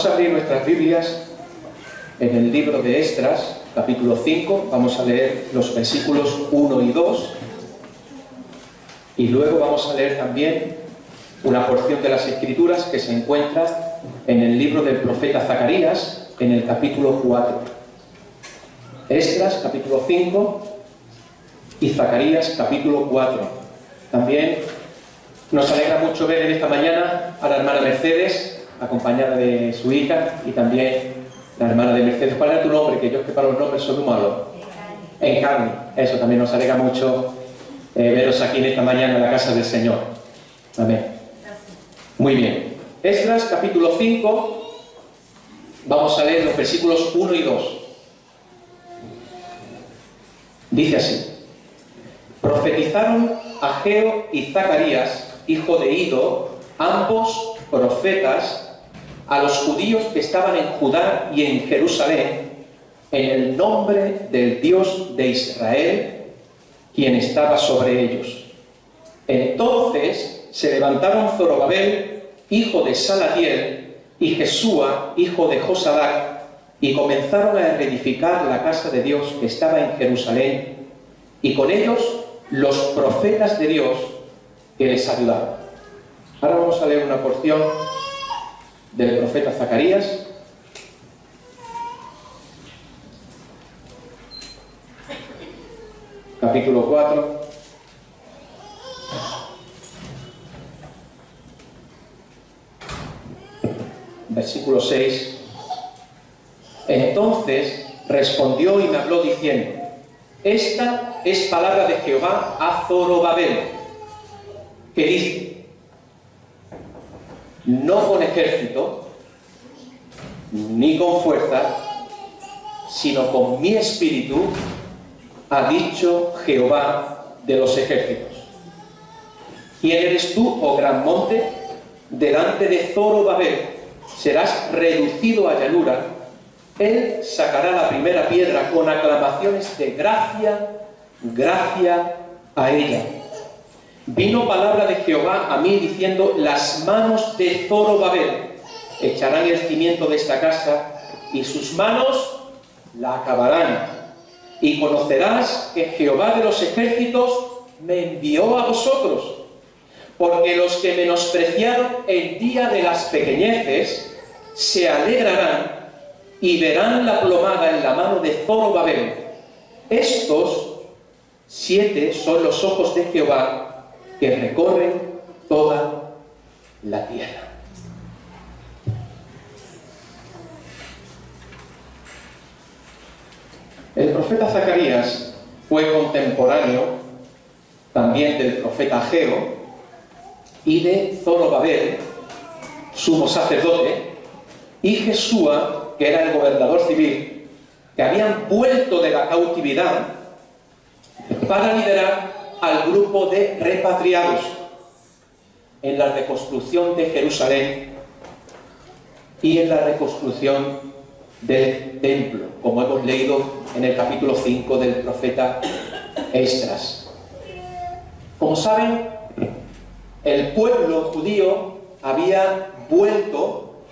Vamos a abrir nuestras Biblias en el libro de Esdras, capítulo 5. Vamos a leer los versículos 1 y 2. Y luego vamos a leer también una porción de las Escrituras que se encuentra en el libro del profeta Zacarías, en el capítulo 4. Esdras, capítulo 5, y Zacarías, capítulo 4. También nos alegra mucho ver en esta mañana a la hermana Mercedes, acompañada de su hija, y también la hermana de Mercedes. ¿Cuál era tu nombre? Que yo es que para los nombres soy muy malo. Encarni. Eso también nos alegra mucho veros aquí en esta mañana en la casa del Señor. Amén. Muy bien. Esdras, capítulo 5. Vamos a leer los versículos 1 y 2. Dice así: profetizaron Ageo y Zacarías, hijo de Ido, ambos profetas, a los judíos que estaban en Judá y en Jerusalén, en el nombre del Dios de Israel, quien estaba sobre ellos. Entonces se levantaron Zorobabel, hijo de Salatiel, y Jesúa, hijo de Josadac, y comenzaron a reedificar la casa de Dios que estaba en Jerusalén, y con ellos los profetas de Dios que les ayudaban. Ahora vamos a leer una porción del profeta Zacarías, capítulo 4, versículo 6. Entonces respondió y me habló diciendo: esta es palabra de Jehová a Zorobabel, que dice: no con ejército, ni con fuerza, sino con mi espíritu, ha dicho Jehová de los ejércitos. ¿Quién eres tú, oh gran monte? Delante de Zorobabel serás reducido a llanura. Él sacará la primera piedra con aclamaciones de gracia, gracia a ella. Vino palabra de Jehová a mí diciendo: las manos de Zorobabel echarán el cimiento de esta casa, y sus manos la acabarán. Y conocerás que Jehová de los ejércitos me envió a vosotros, porque los que menospreciaron el día de las pequeñeces se alegrarán y verán la plomada en la mano de Zorobabel. Estos 7 son los ojos de Jehová que recorren toda la tierra. El profeta Zacarías fue contemporáneo también del profeta Ageo y de Zorobabel, sumo sacerdote, y Jesúa, que era el gobernador civil, que habían vuelto de la cautividad para liderar al grupo de repatriados en la reconstrucción de Jerusalén y en la reconstrucción del templo, como hemos leído en el capítulo 5 del profeta Esdras. Como saben, el pueblo judío había vuelto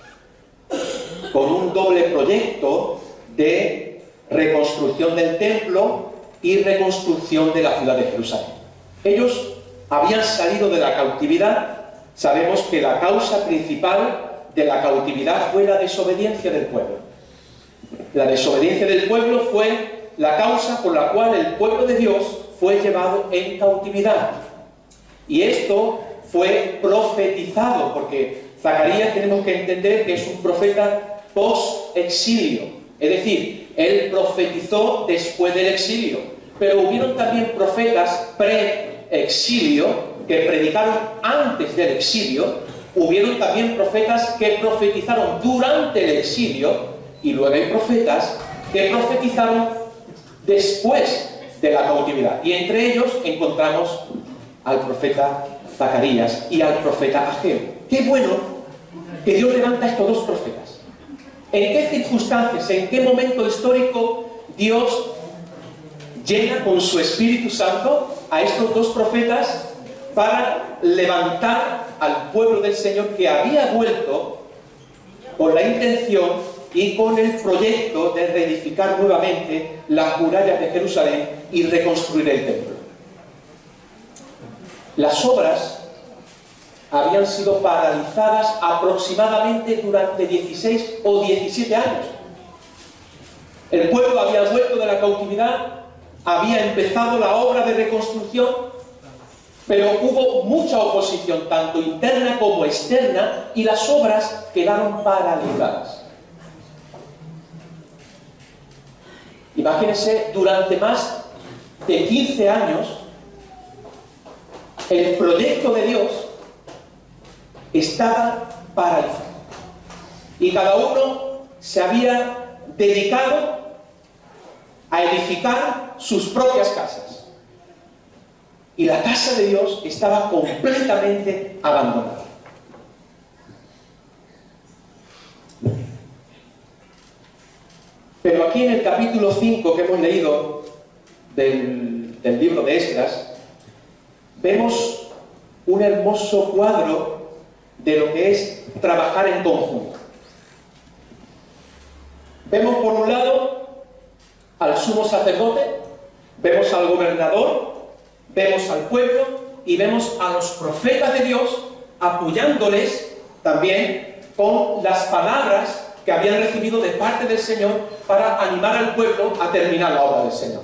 con un doble proyecto de reconstrucción del templo y reconstrucción de la ciudad de Jerusalén. Ellos habían salido de la cautividad. Sabemos que la causa principal de la cautividad fue la desobediencia del pueblo. La desobediencia del pueblo fue la causa por la cual el pueblo de Dios fue llevado en cautividad. Y esto fue profetizado, porque Zacarías tenemos que entender que es un profeta post-exilio. Es decir, él profetizó después del exilio. Pero hubieron también profetas pre-exilio que predicaron antes del exilio. Hubieron también profetas que profetizaron durante el exilio. Y luego hay profetas que profetizaron después de la cautividad. Y entre ellos encontramos al profeta Zacarías y al profeta Ageo. Qué bueno que Dios levanta a estos dos profetas. ¿En qué circunstancias, en qué momento histórico Dios llena con su Espíritu Santo a estos dos profetas para levantar al pueblo del Señor que había vuelto con la intención y con el proyecto de reedificar nuevamente las murallas de Jerusalén y reconstruir el templo. Las obras habían sido paralizadas aproximadamente durante 16 o 17 años. El pueblo había vuelto de la cautividad, había empezado la obra de reconstrucción, pero hubo mucha oposición, tanto interna como externa, y las obras quedaron paralizadas. Imagínense, durante más de 15 años, el proyecto de Dios estaba paralizado. Y cada uno se había dedicado a edificar sus propias casas. Y la casa de Dios estaba completamente abandonada. Pero aquí en el capítulo 5 que hemos leído del libro de Esdras, vemos un hermoso cuadro de lo que es trabajar en conjunto. Vemos por un lado al sumo sacerdote, vemos al gobernador, vemos al pueblo y vemos a los profetas de Dios apoyándoles también con las palabras que habían recibido de parte del Señor para animar al pueblo a terminar la obra del Señor.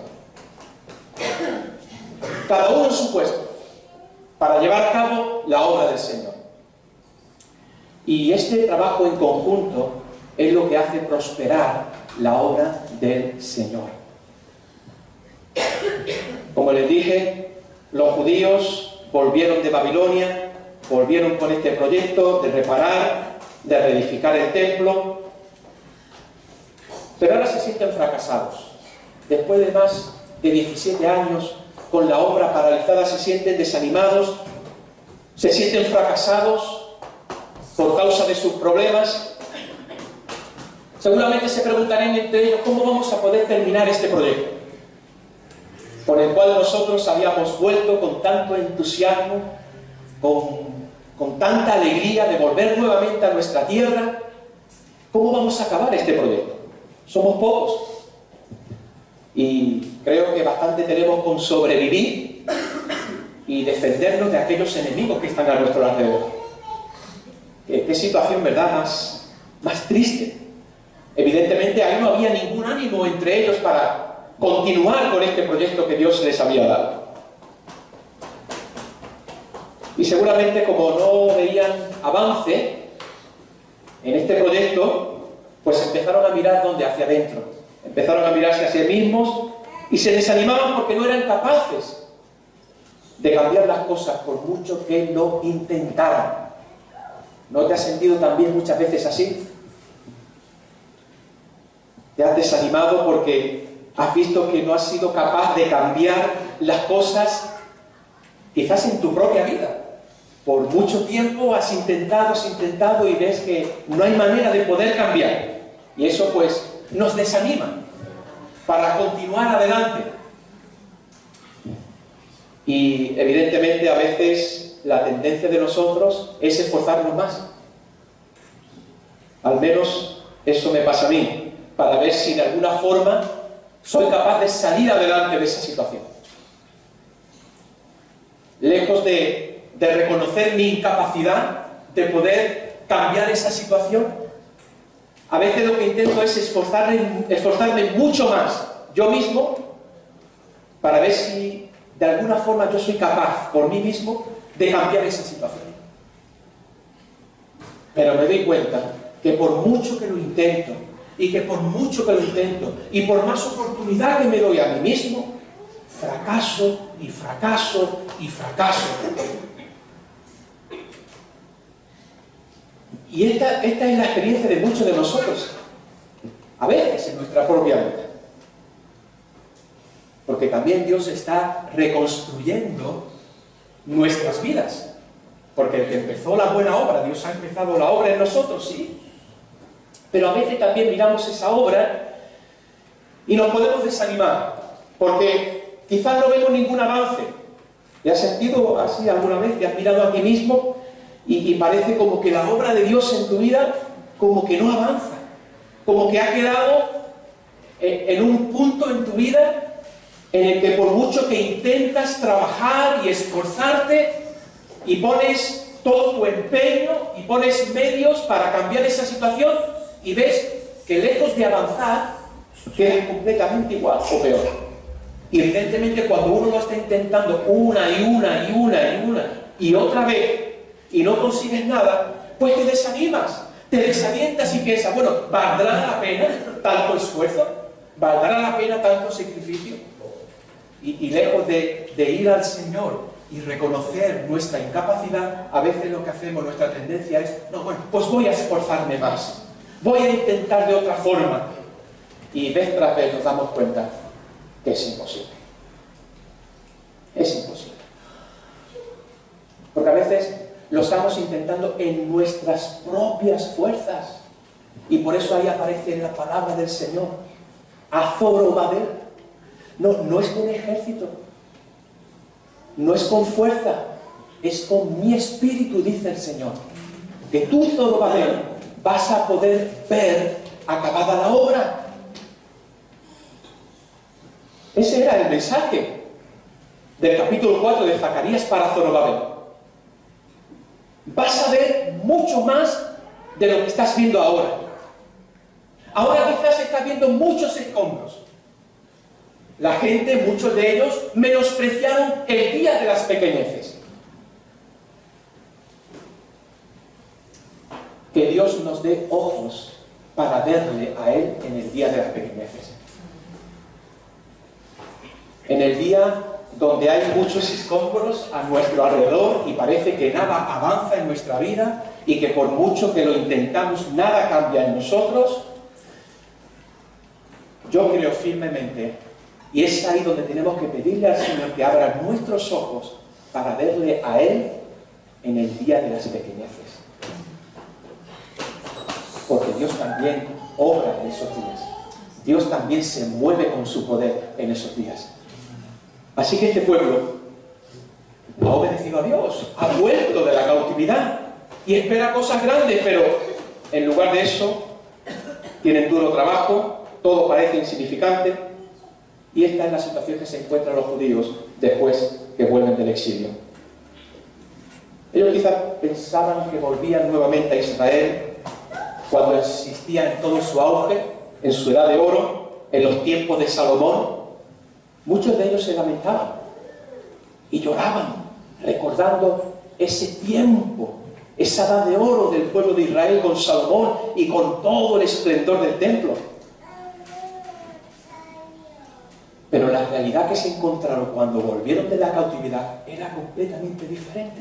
Cada uno en su puesto para llevar a cabo la obra del Señor. Y este trabajo en conjunto es lo que hace prosperar la obra del Señor. Como les dije, los judíos volvieron de Babilonia, volvieron con este proyecto de reparar, de reedificar el templo, pero ahora se sienten fracasados. Después de más de 17 años con la obra paralizada, se sienten desanimados, se sienten fracasados por causa de sus problemas. Seguramente se preguntarán entre ellos, ¿cómo vamos a poder terminar este proyecto? Por el cual nosotros habíamos vuelto con tanto entusiasmo, con tanta alegría de volver nuevamente a nuestra tierra. ¿Cómo vamos a acabar este proyecto? Somos pocos. Y creo que bastante tenemos con sobrevivir y defendernos de aquellos enemigos que están a nuestro alrededor. Qué situación, ¿verdad?, más triste. Evidentemente ahí no había ningún ánimo entre ellos para continuar con este proyecto que Dios les había dado. Y seguramente, como no veían avance en este proyecto, pues empezaron a mirar hacia adentro. Empezaron a mirarse a sí mismos y se desanimaban porque no eran capaces de cambiar las cosas por mucho que lo intentaran. ¿No te has sentido también muchas veces así? Te has desanimado porque has visto que no has sido capaz de cambiar las cosas, quizás en tu propia vida. Por mucho tiempo has intentado y ves que no hay manera de poder cambiar. Y eso pues nos desanima para continuar adelante. Y evidentemente a veces la tendencia de nosotros es esforzarnos más. Al menos eso me pasa a mí, para ver si de alguna forma soy capaz de salir adelante de esa situación. Lejos de reconocer mi incapacidad de poder cambiar esa situación, a veces lo que intento es esforzarme mucho más yo mismo para ver si de alguna forma yo soy capaz por mí mismo de cambiar esa situación. Pero me doy cuenta que por mucho que lo intento, y por más oportunidad que me doy a mí mismo, fracaso y fracaso y fracaso. Y esta es la experiencia de muchos de nosotros, a veces en nuestra propia vida. Porque también Dios está reconstruyendo nuestras vidas. Porque el que empezó la buena obra, Dios ha empezado la obra en nosotros, sí. Pero a veces también miramos esa obra y nos podemos desanimar, porque quizás no vemos ningún avance. ¿Te has sentido así alguna vez? ¿Te has mirado a ti mismo y parece como que la obra de Dios en tu vida como que no avanza, como que ha quedado en un punto en tu vida en el que por mucho que intentas trabajar y esforzarte y pones todo tu empeño y pones medios para cambiar esa situación y ves que lejos de avanzar queda completamente igual o peor. Y evidentemente cuando uno lo está intentando una y otra vez y no consigues nada, pues te desanimas, te desalientas y piensas, bueno, ¿valdrá la pena tanto esfuerzo? ¿Valdrá la pena tanto sacrificio? Y lejos de ir al Señor y reconocer nuestra incapacidad, a veces lo que hacemos, nuestra tendencia es, no, bueno, pues voy a esforzarme más, voy a intentar de otra forma. Y vez tras vez nos damos cuenta que es imposible. Es imposible. Porque a veces lo estamos intentando en nuestras propias fuerzas. Y por eso ahí aparece en la palabra del Señor, Azorobabel. No es con ejército, no es con fuerza, es con mi espíritu, dice el Señor. Que tú, Zorobabel, vas a poder ver acabada la obra. Ese era el mensaje del capítulo 4 de Zacarías para Zorobabel. Vas a ver mucho más de lo que estás viendo ahora. Ahora quizás estás viendo muchos escombros. La gente, muchos de ellos, menospreciaron el día de las pequeñeces. Que Dios nos dé ojos para verle a Él en el día de las pequeñeces. En el día donde hay muchos escombros a nuestro alrededor y parece que nada avanza en nuestra vida y que por mucho que lo intentamos, nada cambia en nosotros, yo creo firmemente. Y es ahí donde tenemos que pedirle al Señor que abra nuestros ojos para verle a Él en el día de las pequeñeces. Porque Dios también obra en esos días. Dios también se mueve con su poder en esos días. Así que este pueblo ha obedecido a Dios, ha vuelto de la cautividad y espera cosas grandes, pero en lugar de eso tienen duro trabajo, todo parece insignificante. Y esta es la situación que se encuentran los judíos después que vuelven del exilio. Ellos quizás pensaban que volvían nuevamente a Israel cuando existía en todo su auge, en su edad de oro, en los tiempos de Salomón. Muchos de ellos se lamentaban y lloraban, recordando ese tiempo, esa edad de oro del pueblo de Israel con Salomón y con todo el esplendor del templo. Pero la realidad que se encontraron cuando volvieron de la cautividad era completamente diferente.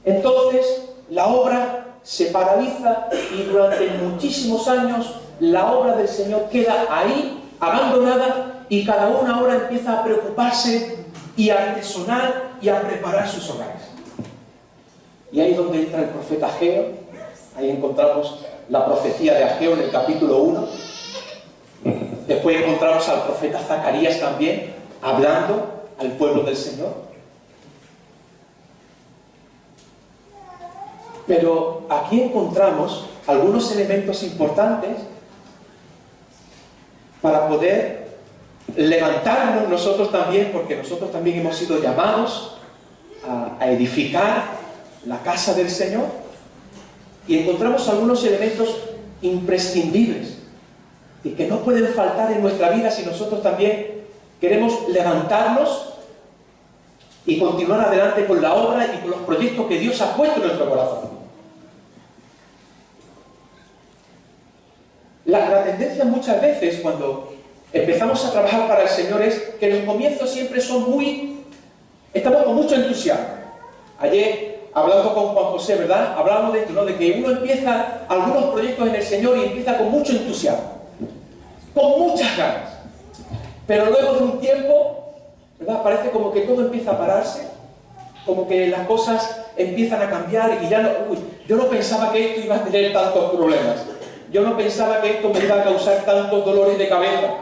Entonces, la obra se paraliza y durante muchísimos años la obra del Señor queda ahí, abandonada, y cada uno ahora empieza a preocuparse y a artesonar y a preparar sus hogares. Y ahí es donde entra el profeta Ageo. Ahí encontramos la profecía de Ageo en el capítulo 1. Después encontramos al profeta Zacarías también, hablando al pueblo del Señor. Pero aquí encontramos algunos elementos importantes para poder levantarnos nosotros también, porque nosotros también hemos sido llamados a edificar la casa del Señor. Y encontramos algunos elementos imprescindibles y que no pueden faltar en nuestra vida si nosotros también queremos levantarnos y continuar adelante con la obra y con los proyectos que Dios ha puesto en nuestro corazón. La tendencia muchas veces cuando empezamos a trabajar para el Señor es que los comienzos siempre son estamos con mucho entusiasmo. Ayer, hablando con Juan José, ¿verdad? Hablábamos de esto, ¿no? De que uno empieza algunos proyectos en el Señor y empieza con mucho entusiasmo, con muchas ganas. Pero luego de un tiempo, ¿verdad? Parece como que todo empieza a pararse, como que las cosas empiezan a cambiar y ya no... yo no pensaba que esto iba a tener tantos problemas. Yo no pensaba que esto me iba a causar tantos dolores de cabeza.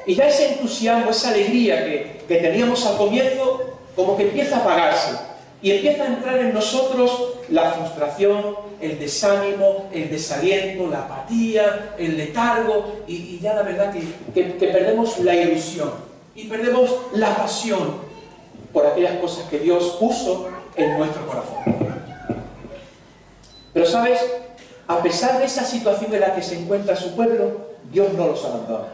Y ya ese entusiasmo, esa alegría que teníamos al comienzo, como que empieza a apagarse. Y empieza a entrar en nosotros la frustración, el desánimo, el desaliento, la apatía, el letargo, y ya la verdad que perdemos la ilusión y perdemos la pasión por aquellas cosas que Dios puso en nuestro corazón. Pero ¿sabes? A pesar de esa situación en la que se encuentra su pueblo, Dios no los abandona.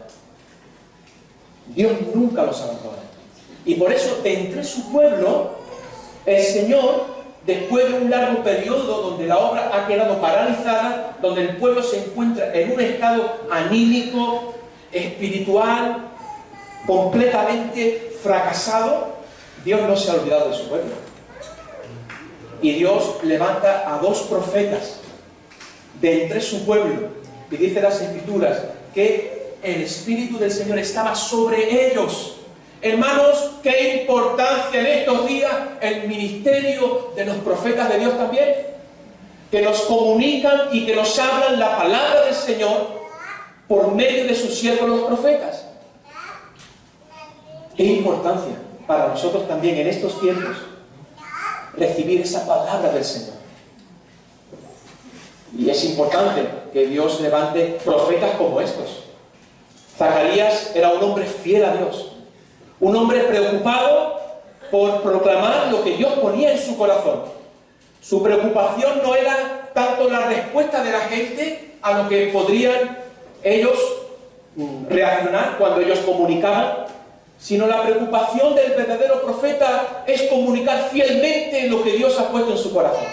Dios nunca los abandona. Y por eso, de entre su pueblo, el Señor, después de un largo periodo donde la obra ha quedado paralizada, donde el pueblo se encuentra en un estado anímico, espiritual, completamente fracasado, Dios no se ha olvidado de su pueblo. Y Dios levanta a 2 profetas de entre su pueblo, y dice las Escrituras que el Espíritu del Señor estaba sobre ellos. Hermanos, qué importancia en estos días el ministerio de los profetas de Dios también, que nos comunican y que nos hablan la palabra del Señor por medio de sus siervos los profetas. Qué importancia para nosotros también en estos tiempos recibir esa palabra del Señor. Y es importante que Dios levante profetas como estos. Zacarías era un hombre fiel a Dios, un hombre preocupado por proclamar lo que Dios ponía en su corazón. Su preocupación no era tanto la respuesta de la gente a lo que podrían ellos reaccionar cuando ellos comunicaban, sino la preocupación del verdadero profeta es comunicar fielmente lo que Dios ha puesto en su corazón.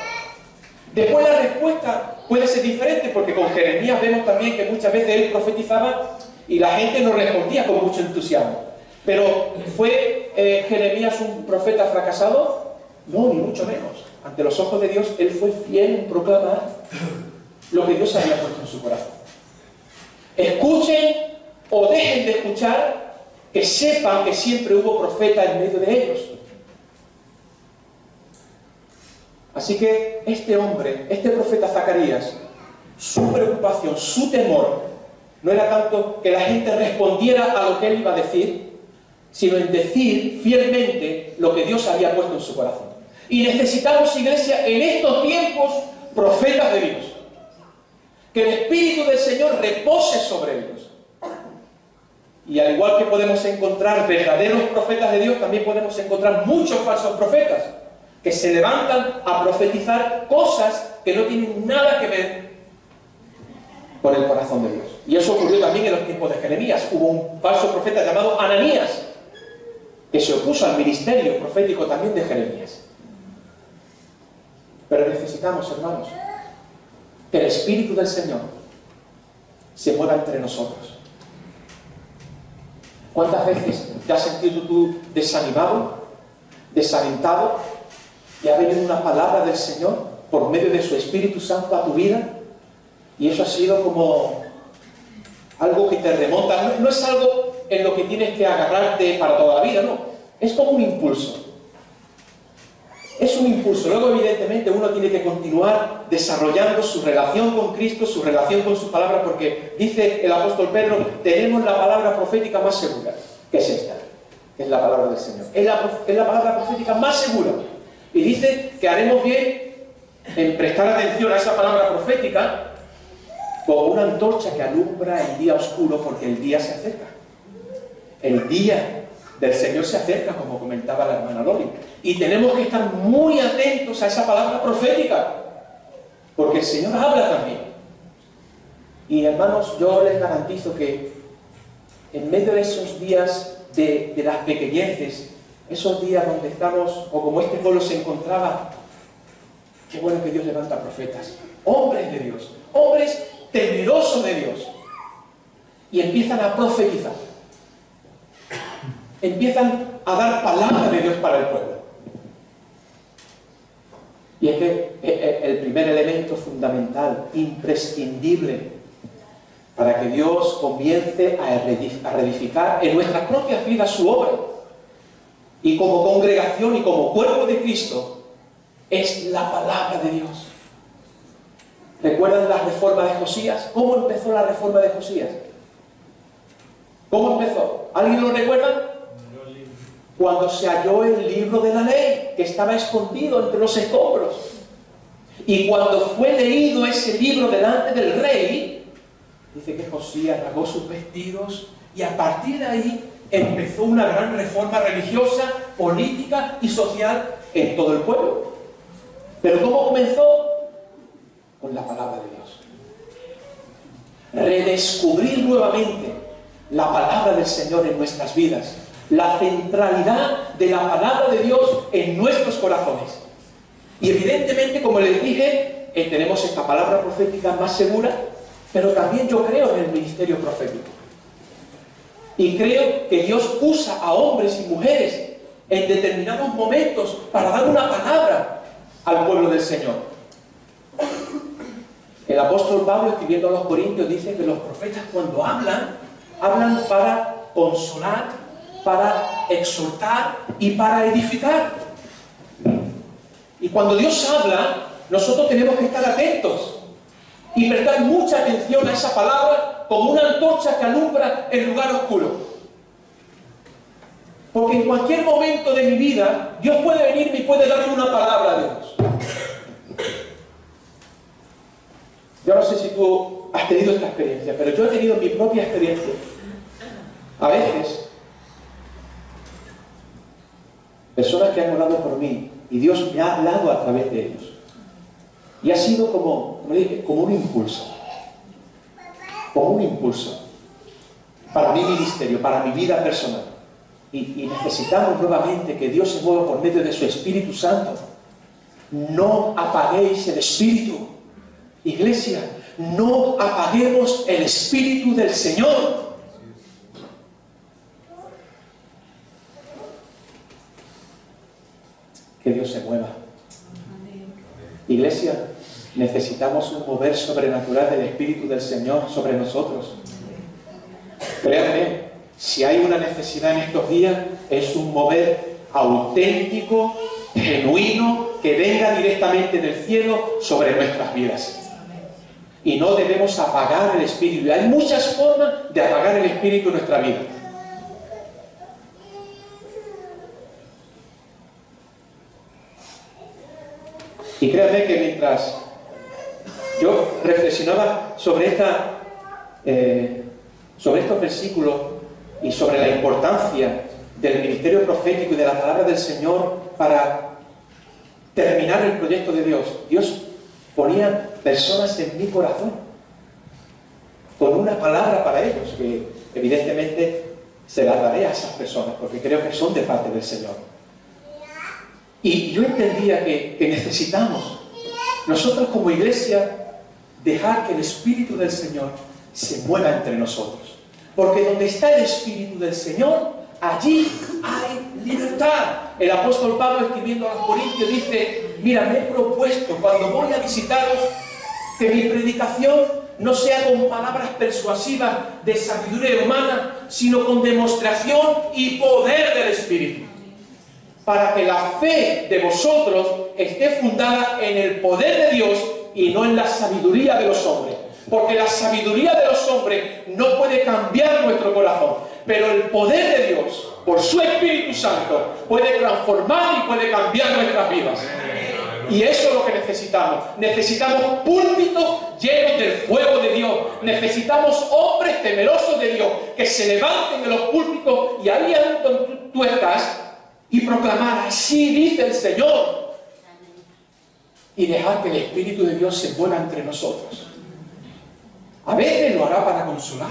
Después la respuesta puede ser diferente, porque con Jeremías vemos también que muchas veces él profetizaba y la gente no respondía con mucho entusiasmo. Pero ¿fue Jeremías un profeta fracasado? No, ni mucho menos. Ante los ojos de Dios, él fue fiel en proclamar lo que Dios había puesto en su corazón. Escuchen o dejen de escuchar, que sepan que siempre hubo profeta en medio de ellos. Así que este hombre, este profeta Zacarías, su preocupación, su temor, no era tanto que la gente respondiera a lo que él iba a decir, sino en decir fielmente lo que Dios había puesto en su corazón. Y necesitamos, iglesia, en estos tiempos, profetas de Dios. Que el Espíritu del Señor repose sobre ellos. Y al igual que podemos encontrar verdaderos profetas de Dios, también podemos encontrar muchos falsos profetas que se levantan a profetizar cosas que no tienen nada que ver con el corazón de Dios. Y eso ocurrió también en los tiempos de Jeremías. Hubo un falso profeta llamado Ananías, que se opuso al ministerio profético también de Jeremías. Pero necesitamos, hermanos, que el Espíritu del Señor se mueva entre nosotros. ¿Cuántas veces te has sentido tú desanimado, desalentado, y ha venido una palabra del Señor por medio de su Espíritu Santo a tu vida? Y eso ha sido como algo que te remonta. No es algo en lo que tienes que agarrarte para toda la vida, no. Es como un impulso. Es un impulso. Luego, evidentemente, uno tiene que continuar desarrollando su relación con Cristo, su relación con su palabra, porque dice el apóstol Pedro, tenemos la palabra profética más segura, que es esta, que es la palabra del Señor. Es la palabra profética más segura. Y dice que haremos bien en prestar atención a esa palabra profética como una antorcha que alumbra el día oscuro, porque el día se acerca. El día del Señor se acerca, como comentaba la hermana Loli. Y tenemos que estar muy atentos a esa palabra profética, porque el Señor habla también. Y hermanos, yo les garantizo que en medio de esos días de las pequeñeces, esos días donde estamos, o como este pueblo se encontraba, qué bueno que Dios levanta profetas, hombres de Dios, hombres temerosos de Dios, y empiezan a profetizar, empiezan a dar palabra de Dios para el pueblo. Y es que el primer elemento fundamental, imprescindible, para que Dios comience a reedificar en nuestras propias vidas su obra, y como congregación y como cuerpo de Cristo, es la palabra de Dios. ¿Recuerdan la reforma de Josías? ¿Cómo empezó la reforma de Josías? ¿Cómo empezó? ¿Alguien lo recuerda? Cuando se halló el libro de la ley, que estaba escondido entre los escombros. Y cuando fue leído ese libro delante del rey, dice que Josías rasgó sus vestidos y a partir de ahí empezó una gran reforma religiosa, política y social en todo el pueblo. ¿Pero cómo comenzó? Con la palabra de Dios. Redescubrir nuevamente la palabra del Señor en nuestras vidas, la centralidad de la palabra de Dios en nuestros corazones. Y evidentemente, como les dije, tenemos esta palabra profética más segura, pero también yo creo en el ministerio profético. Y creo que Dios usa a hombres y mujeres en determinados momentos para dar una palabra al pueblo del Señor. El apóstol Pablo, escribiendo a los Corintios, dice que los profetas cuando hablan para consolar, para exhortar y para edificar. Y cuando Dios habla, nosotros tenemos que estar atentos y prestar mucha atención a esa palabra como una antorcha que alumbra el lugar oscuro. Porque en cualquier momento de mi vida, Dios puede venirme y puede darme una palabra de Dios. Yo no sé si tú has tenido esta experiencia, pero yo he tenido mi propia experiencia. A veces, personas que han orado por mí, y Dios me ha hablado a través de ellos. Y ha sido como un impulso. Como un impulso. Para mi ministerio, para mi vida personal. Y necesitamos nuevamente que Dios se mueva por medio de su Espíritu Santo. No apaguéis el Espíritu. Iglesia, no apaguemos el Espíritu del Señor. Que Dios se mueva. Iglesia, necesitamos un mover sobrenatural del Espíritu del Señor sobre nosotros. Créanme, si hay una necesidad en estos días, es un mover auténtico, genuino, que venga directamente del cielo sobre nuestras vidas. Y no debemos apagar el Espíritu. Hay muchas formas de apagar el Espíritu en nuestra vida. Y créanme que mientras yo reflexionaba sobre estos versículos y sobre la importancia del ministerio profético y de la palabra del Señor para terminar el proyecto de Dios, Dios ponía personas en mi corazón con una palabra para ellos, que evidentemente se la daré a esas personas porque creo que son de parte del Señor. Y yo entendía que necesitamos nosotros como iglesia dejar que el Espíritu del Señor se mueva entre nosotros. Porque donde está el Espíritu del Señor, allí hay libertad. El apóstol Pablo, escribiendo a los Corintios, dice: mira, me he propuesto cuando voy a visitaros que mi predicación no sea con palabras persuasivas de sabiduría humana, sino con demostración y poder del Espíritu, para que la fe de vosotros esté fundada en el poder de Dios y no en la sabiduría de los hombres. Porque la sabiduría de los hombres no puede cambiar nuestro corazón, pero el poder de Dios, por su Espíritu Santo, puede transformar y puede cambiar nuestras vidas. Y eso es lo que necesitamos. Necesitamos púlpitos llenos del fuego de Dios. Necesitamos hombres temerosos de Dios que se levanten de los púlpitos y ahí donde tú estás y proclamar: así dice el Señor. Y dejar que el Espíritu de Dios se mueva entre nosotros. A veces lo hará para consolar,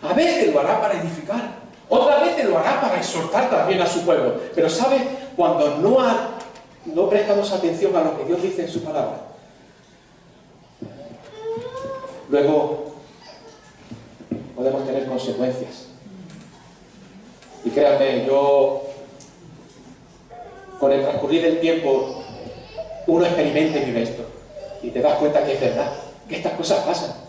a veces lo hará para edificar, otras veces lo hará para exhortar también a su pueblo. Pero ¿sabes? Cuando no prestamos atención a lo que Dios dice en su palabra, luego podemos tener consecuencias. Y créanme, con el transcurrir del tiempo, uno experimenta y vive esto. Y te das cuenta que es verdad, que estas cosas pasan.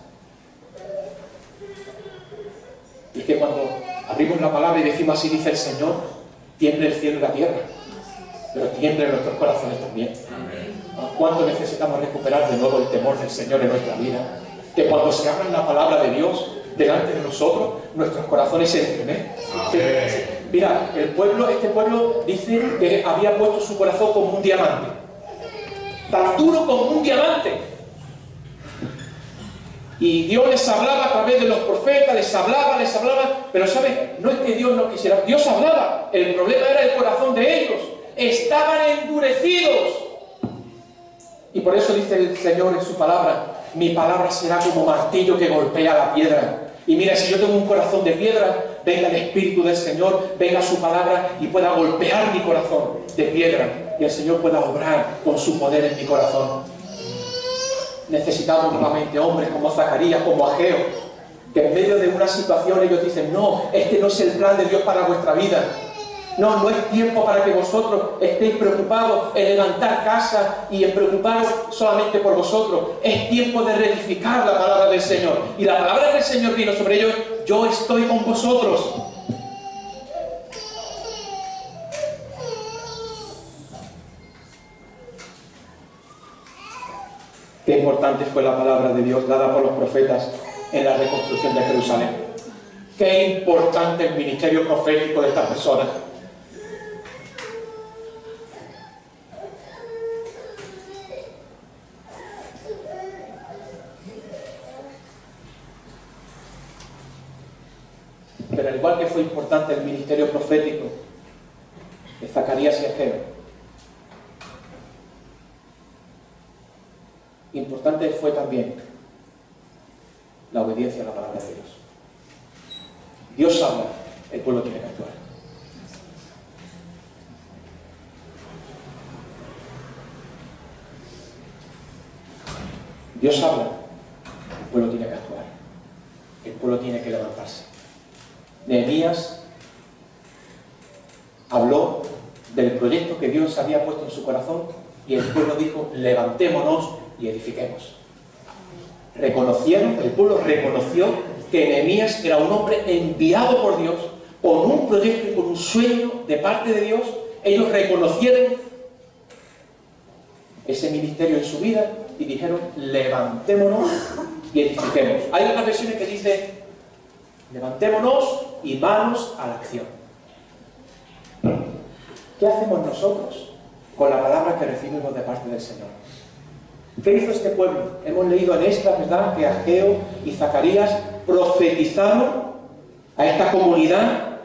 Y es que cuando abrimos la palabra y decimos: así dice el Señor, tiembla el cielo y la tierra, pero tiembla en nuestros corazones también. ¿Cuánto necesitamos recuperar de nuevo el temor del Señor en nuestra vida? Que cuando se abra la palabra de Dios delante de nosotros, nuestros corazones se entremezclan. Mira, este pueblo dice que había puesto su corazón como un diamante. tan duro como un diamante. Y Dios les hablaba a través de los profetas, les hablaba, pero ¿sabes? No es que Dios no quisiera, Dios hablaba, el problema era el corazón de ellos, estaban endurecidos. Y por eso dice el Señor en su palabra, mi palabra será como martillo que golpea la piedra. Y mira, si yo tengo un corazón de piedra, venga el Espíritu del Señor, venga su palabra y pueda golpear mi corazón de piedra. Y el Señor pueda obrar con su poder en mi corazón. Necesitamos nuevamente hombres como Zacarías, como Ageo, que en medio de una situación ellos dicen, no, este no es el plan de Dios para vuestra vida. No, no es tiempo para que vosotros estéis preocupados en levantar casa y en preocuparos solamente por vosotros. Es tiempo de reedificar la palabra del Señor. Y la palabra del Señor vino sobre ellos, yo estoy con vosotros. Qué importante fue la palabra de Dios dada por los profetas en la reconstrucción de Jerusalén. Qué importante el ministerio profético de estas personas. Pero al igual que fue importante el ministerio profético de Zacarías y Ageo, importante fue también la obediencia a la palabra de Dios. Dios habla, el pueblo tiene que actuar. Dios habla, el pueblo tiene que actuar. El pueblo tiene que levantarse. Nehemías habló del proyecto que Dios había puesto en su corazón y el pueblo dijo, levantémonos y edifiquemos. Reconocieron, el pueblo reconoció que Nehemías era un hombre enviado por Dios con un proyecto y con un sueño de parte de Dios. Ellos reconocieron ese ministerio en su vida y dijeron, levantémonos y edifiquemos. Hay otras versiones que dicen, levantémonos y manos a la acción. ¿Qué hacemos nosotros con la palabra que recibimos de parte del Señor? ¿Qué hizo este pueblo? Hemos leído en esta, ¿verdad?, que Ageo y Zacarías profetizaron a esta comunidad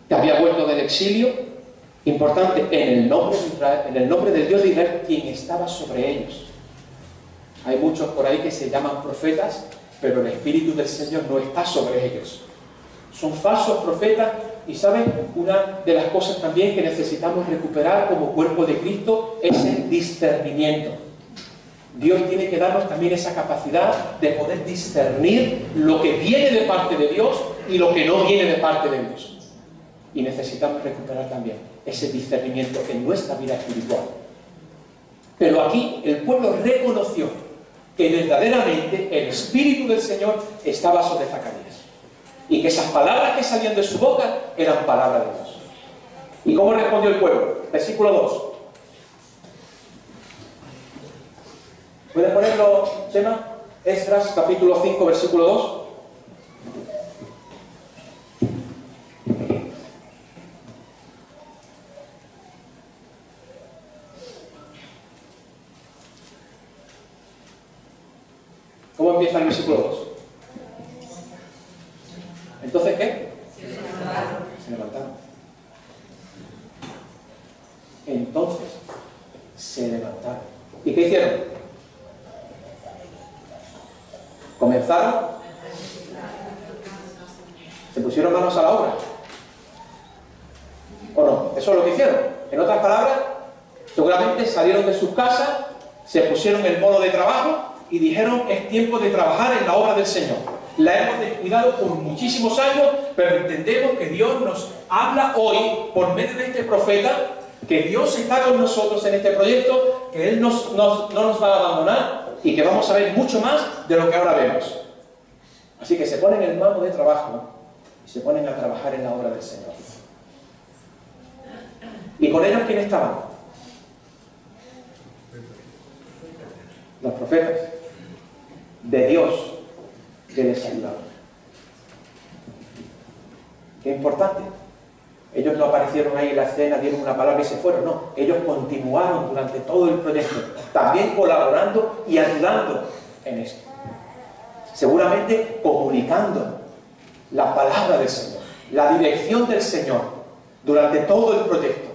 que había vuelto del exilio. Importante, en el nombre de Israel, en el nombre del Dios de Israel, quien estaba sobre ellos. Hay muchos por ahí que se llaman profetas, pero el Espíritu del Señor no está sobre ellos. Son falsos profetas y, ¿saben? Una de las cosas también que necesitamos recuperar como cuerpo de Cristo es el discernimiento. Dios tiene que darnos también esa capacidad de poder discernir lo que viene de parte de Dios y lo que no viene de parte de Dios. Y necesitamos recuperar también ese discernimiento en nuestra vida espiritual. Pero aquí el pueblo reconoció que verdaderamente el Espíritu del Señor estaba sobre Zacarías. Y que esas palabras que salían de su boca eran palabras de Dios. ¿Y cómo respondió el pueblo? Versículo 2. ¿Puedes ponerlo, Chema? Esdras, capítulo 5, versículo 2. ¿Cómo empieza el versículo 2? ¿Entonces qué? Se levantaron. Entonces se levantaron. ¿Y qué hicieron? Comenzaron. Se pusieron manos a la obra. ¿O no? Eso es lo que hicieron. En otras palabras, seguramente salieron de sus casas, se pusieron el modo de trabajo y dijeron, es tiempo de trabajar en la obra del Señor. La hemos descuidado por muchísimos años, pero entendemos que Dios nos habla hoy, por medio de este profeta, que Dios está con nosotros en este proyecto, que Él no nos va a abandonar y que vamos a ver mucho más de lo que ahora vemos. Así que se ponen el mando de trabajo y se ponen a trabajar en la obra del Señor. ¿Y con ellos quién estaban? Los profetas de Dios que les ayudaban. Qué importante. Ellos no aparecieron ahí en la escena, dieron una palabra y se fueron, no. Ellos continuaron durante todo el proyecto, también colaborando y ayudando en esto. Seguramente comunicando la palabra del Señor, la dirección del Señor durante todo el proyecto.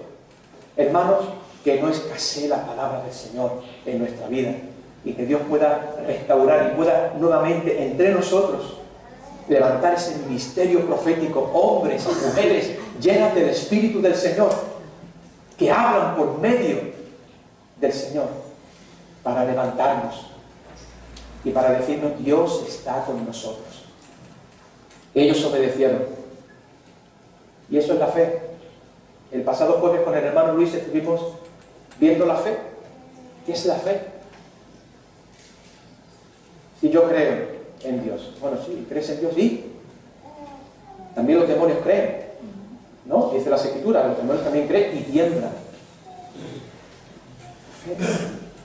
Hermanos, que no escasee la palabra del Señor en nuestra vida y que Dios pueda restaurar y pueda nuevamente entre nosotros levantar ese ministerio profético, hombres y mujeres llenas del Espíritu del Señor, que hablan por medio del Señor para levantarnos y para decirnos: Dios está con nosotros. Ellos obedecieron. Y eso es la fe. El pasado jueves con el hermano Luis estuvimos viendo la fe. ¿Qué es la fe? Si yo creo en Dios. Bueno, sí, ¿crees en Dios? Sí. También los demonios creen, ¿no? Dice las Escrituras, los demonios también creen y tiemblan.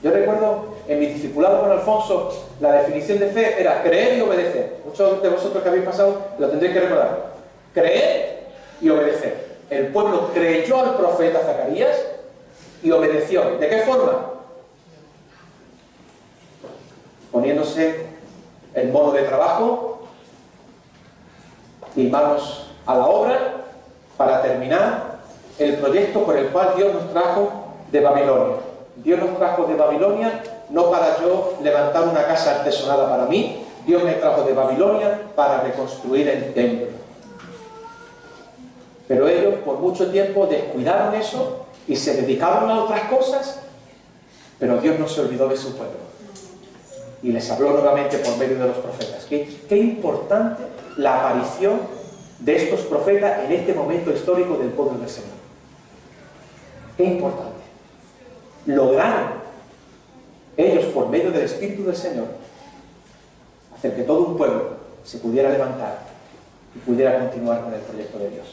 Yo recuerdo en mi discipulado con Alfonso, la definición de fe era creer y obedecer. Muchos de vosotros que habéis pasado lo tendréis que recordar. Creer y obedecer. El pueblo creyó al profeta Zacarías y obedeció. ¿De qué forma? Poniéndose el mono de trabajo y manos a la obra para terminar el proyecto por el cual Dios nos trajo de Babilonia. Dios nos trajo de Babilonia no para yo levantar una casa artesanada para mí. Dios me trajo de Babilonia para reconstruir el templo. Pero ellos por mucho tiempo descuidaron eso y se dedicaron a otras cosas, pero Dios no se olvidó de su pueblo y les habló nuevamente por medio de los profetas. Qué importante la aparición de estos profetas en este momento histórico del pueblo del Señor. Qué importante. Lograron ellos, por medio del Espíritu del Señor, hacer que todo un pueblo se pudiera levantar y pudiera continuar con el proyecto de Dios.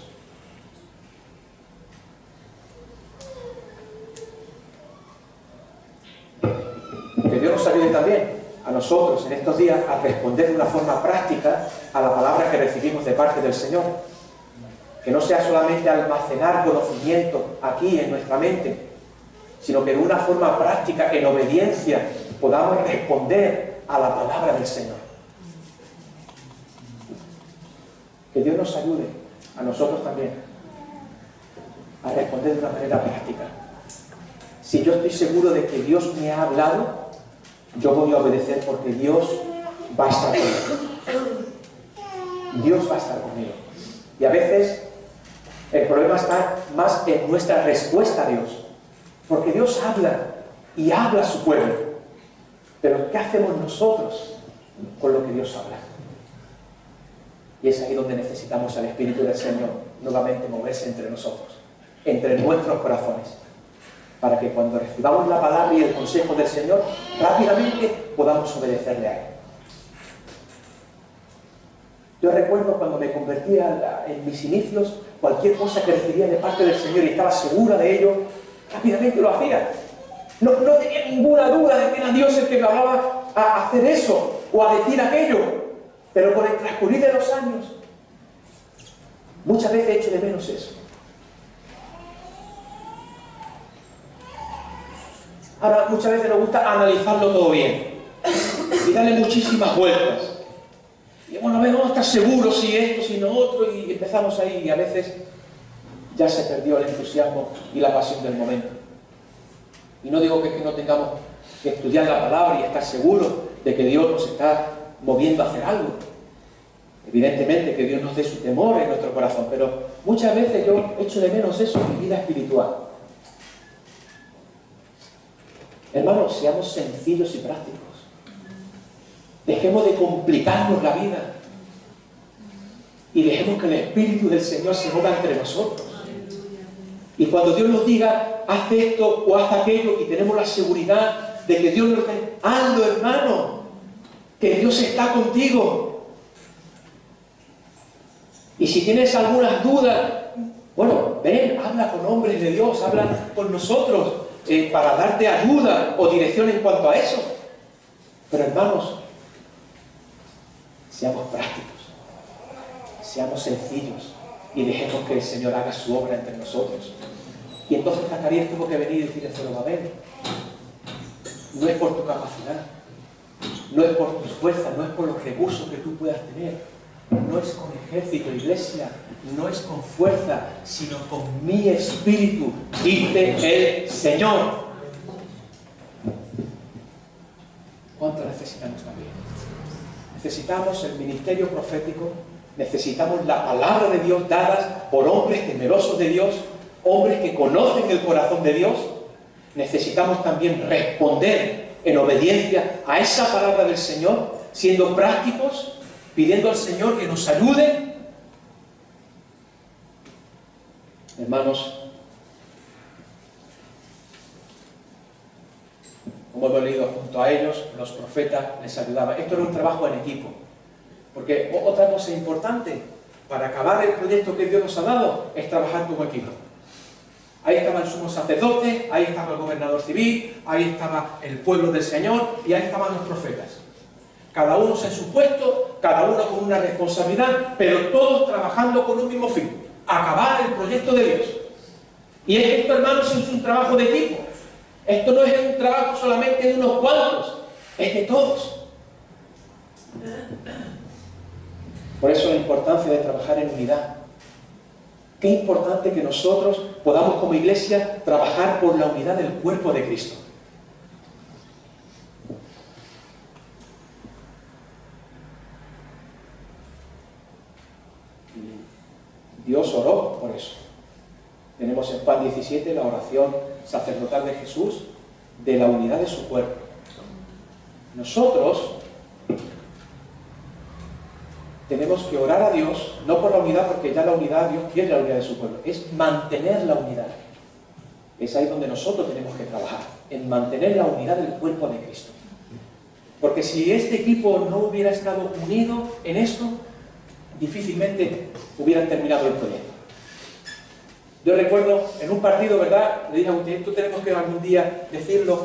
Que Dios nos ayude también a nosotros en estos días a responder de una forma práctica a la palabra que recibimos de parte del Señor. Que no sea solamente almacenar conocimiento aquí en nuestra mente, sino que de una forma práctica, en obediencia, podamos responder a la palabra del Señor. Que Dios nos ayude a nosotros también a responder de una manera práctica. Si yo estoy seguro de que Dios me ha hablado, yo voy a obedecer porque Dios va a estar conmigo. Dios va a estar conmigo. Y a veces el problema está más en nuestra respuesta a Dios. Porque Dios habla y habla a su pueblo. Pero ¿qué hacemos nosotros con lo que Dios habla? Y es ahí donde necesitamos al Espíritu del Señor nuevamente moverse entre nosotros, entre nuestros corazones, para que cuando recibamos la palabra y el consejo del Señor, rápidamente podamos obedecerle a Él. Yo recuerdo cuando me convertía en mis inicios, cualquier cosa que recibía de parte del Señor y estaba segura de ello, rápidamente lo hacía. No tenía ninguna duda de que era Dios el que me hablaba a hacer eso o a decir aquello. Pero con el transcurrir de los años, muchas veces he hecho de menos eso. Ahora, muchas veces nos gusta analizarlo todo bien y darle muchísimas vueltas. Y bueno, vamos a estar seguros si esto, si no otro, y empezamos ahí y a veces ya se perdió el entusiasmo y la pasión del momento. Y no digo que no tengamos que estudiar la palabra y estar seguros de que Dios nos está moviendo a hacer algo. Evidentemente que Dios nos dé su temor en nuestro corazón, pero muchas veces yo echo de menos eso en mi vida espiritual. Hermanos, seamos sencillos y prácticos. Dejemos de complicarnos la vida y dejemos que el Espíritu del Señor se mueva entre nosotros. Y cuando Dios nos diga, haz esto o haz aquello, y tenemos la seguridad de que Dios nos dice, hazlo, hermano, que Dios está contigo. Y si tienes algunas dudas, bueno, ven, habla con hombres de Dios, habla con nosotros para darte ayuda o dirección en cuanto a eso. Pero hermanos, seamos prácticos, seamos sencillos, y dejemos que el Señor haga su obra entre nosotros. Y entonces Zacarías tuvo que venir y decirle a Zorobabel, no es por tu capacidad, no es por tus fuerzas, no es por los recursos que tú puedas tener, no es con ejército, iglesia, no es con fuerza, sino con mi espíritu, dice el Señor. ¿Cuánto necesitamos también? Necesitamos el ministerio profético, necesitamos la palabra de Dios dadas por hombres temerosos de Dios, hombres que conocen el corazón de Dios. Necesitamos también responder en obediencia a esa palabra del Señor, siendo prácticos, pidiendo al Señor que nos ayude. Hermanos, como hemos leído, junto a ellos, los profetas les ayudaban. Esto era un trabajo en equipo. Porque otra cosa importante para acabar el proyecto que Dios nos ha dado es trabajar como equipo. Ahí estaba el sumo sacerdote, ahí estaba el gobernador civil, ahí estaba el pueblo del Señor y ahí estaban los profetas. Cada uno en su puesto, cada uno con una responsabilidad, pero todos trabajando con un mismo fin: acabar el proyecto de Dios. Y esto, hermanos, es un trabajo de equipo. Esto no es un trabajo solamente de unos cuantos, es de todos. Por eso la importancia de trabajar en unidad. Qué importante que nosotros podamos como iglesia trabajar por la unidad del cuerpo de Cristo. Dios oró por eso. Tenemos en Juan 17 la oración sacerdotal de Jesús de la unidad de su cuerpo. Nosotros tenemos que orar a Dios, no por la unidad, porque ya la unidad, Dios quiere la unidad de su pueblo, es mantener la unidad. Es ahí donde nosotros tenemos que trabajar, en mantener la unidad del cuerpo de Cristo. Porque si este equipo no hubiera estado unido en esto, difícilmente hubieran terminado el proyecto. Yo recuerdo en un partido, ¿verdad? Le dije a Agustín, esto tenemos que algún día decirlo,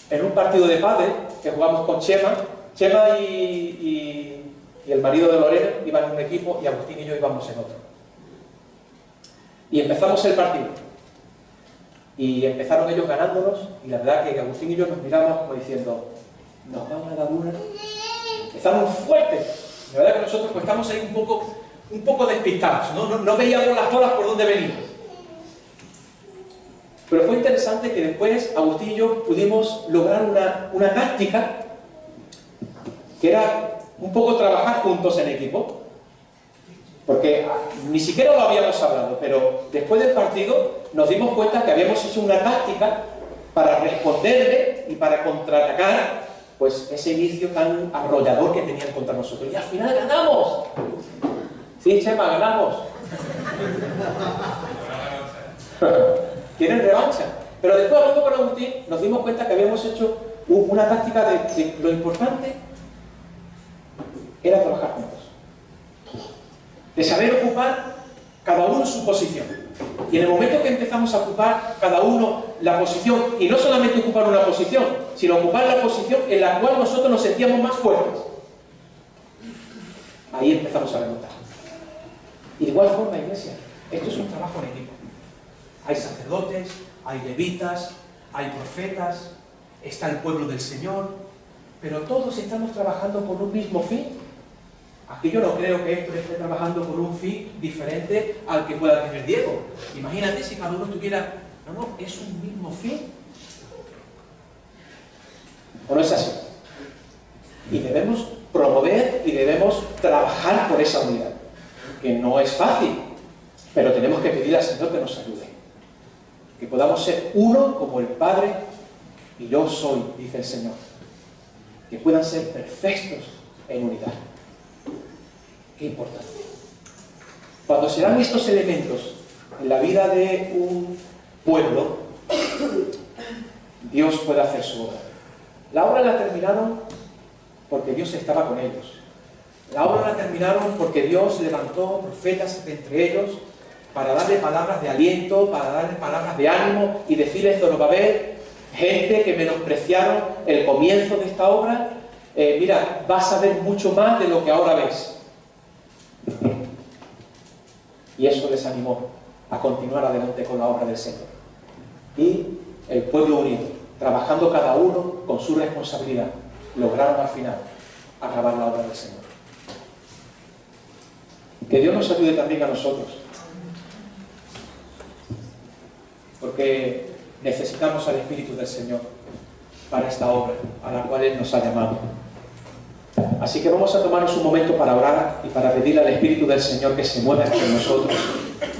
en un partido de pádel que jugamos con Chema y el marido de Lorena iban en un equipo y Agustín y yo íbamos en otro. Y empezamos el partido. Y empezaron ellos ganándonos, y la verdad que Agustín y yo nos miramos como diciendo, nos van a dar una. Empezamos fuertes. La verdad que nosotros pues estamos ahí un poco despistados, no veíamos las bolas por dónde venían. Pero fue interesante que después Agustín y yo pudimos lograr una táctica que era un poco trabajar juntos en equipo, porque ni siquiera lo habíamos hablado, pero después del partido nos dimos cuenta que habíamos hecho una táctica para responderle y para contraatacar pues ese inicio tan arrollador que tenían contra nosotros. Y al final ganamos. Sí, Chema, ganamos. Quieren revancha. Pero después, hablando con Agustín, nos dimos cuenta que habíamos hecho una táctica de lo importante era trabajar juntos. De saber ocupar cada uno su posición. Y en el momento que empezamos a ocupar cada uno la posición, y no solamente ocupar una posición, sino ocupar la posición en la cual nosotros nos sentíamos más fuertes, ahí empezamos a remontar. Y de igual forma, iglesia, esto es un trabajo en equipo. Hay sacerdotes, hay levitas, hay profetas, está el pueblo del Señor, pero todos estamos trabajando por un mismo fin. Aquí yo no creo que Héctor esté trabajando por un fin diferente al que pueda tener Diego. Imagínate si cada uno tuviera... No, es un mismo fin. ¿O no es así? Y debemos promover y debemos trabajar por esa unidad. Que no es fácil, pero tenemos que pedir al Señor que nos ayude. Que podamos ser uno como el Padre y yo soy, dice el Señor. Que puedan ser perfectos en unidad. Qué importante. Cuando se dan estos elementos en la vida de un pueblo, Dios puede hacer su obra. La obra la terminaron porque Dios estaba con ellos. La obra la terminaron porque Dios levantó profetas entre ellos para darle palabras de aliento, para darle palabras de ánimo y decirles: Zorobabel, gente que menospreciaron el comienzo de esta obra, mira, vas a ver mucho más de lo que ahora ves. Y eso les animó a continuar adelante con la obra del Señor. Y el pueblo unido, trabajando cada uno con su responsabilidad, lograron al final acabar la obra del Señor. Que Dios nos ayude también a nosotros, porque necesitamos al Espíritu del Señor para esta obra a la cual Él nos ha llamado. Así que vamos a tomarnos un momento para orar y para pedirle al Espíritu del Señor que se mueva entre nosotros,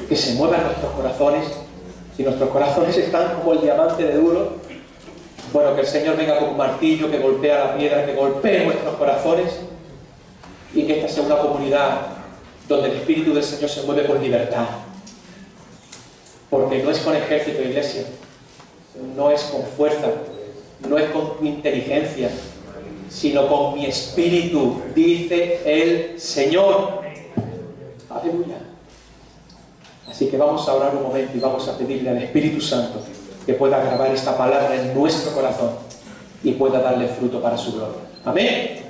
que se mueva en nuestros corazones. Si nuestros corazones están como el diamante de duro, bueno, que el Señor venga con un martillo, que golpea la piedra, que golpee nuestros corazones, y que esta sea una comunidad donde el Espíritu del Señor se mueve con libertad. Porque no es con ejército, iglesia, no es con fuerza, no es con inteligencia, sino con mi espíritu, dice el Señor. Aleluya. Así que vamos a orar un momento y vamos a pedirle al Espíritu Santo que pueda grabar esta palabra en nuestro corazón y pueda darle fruto para su gloria. Amén.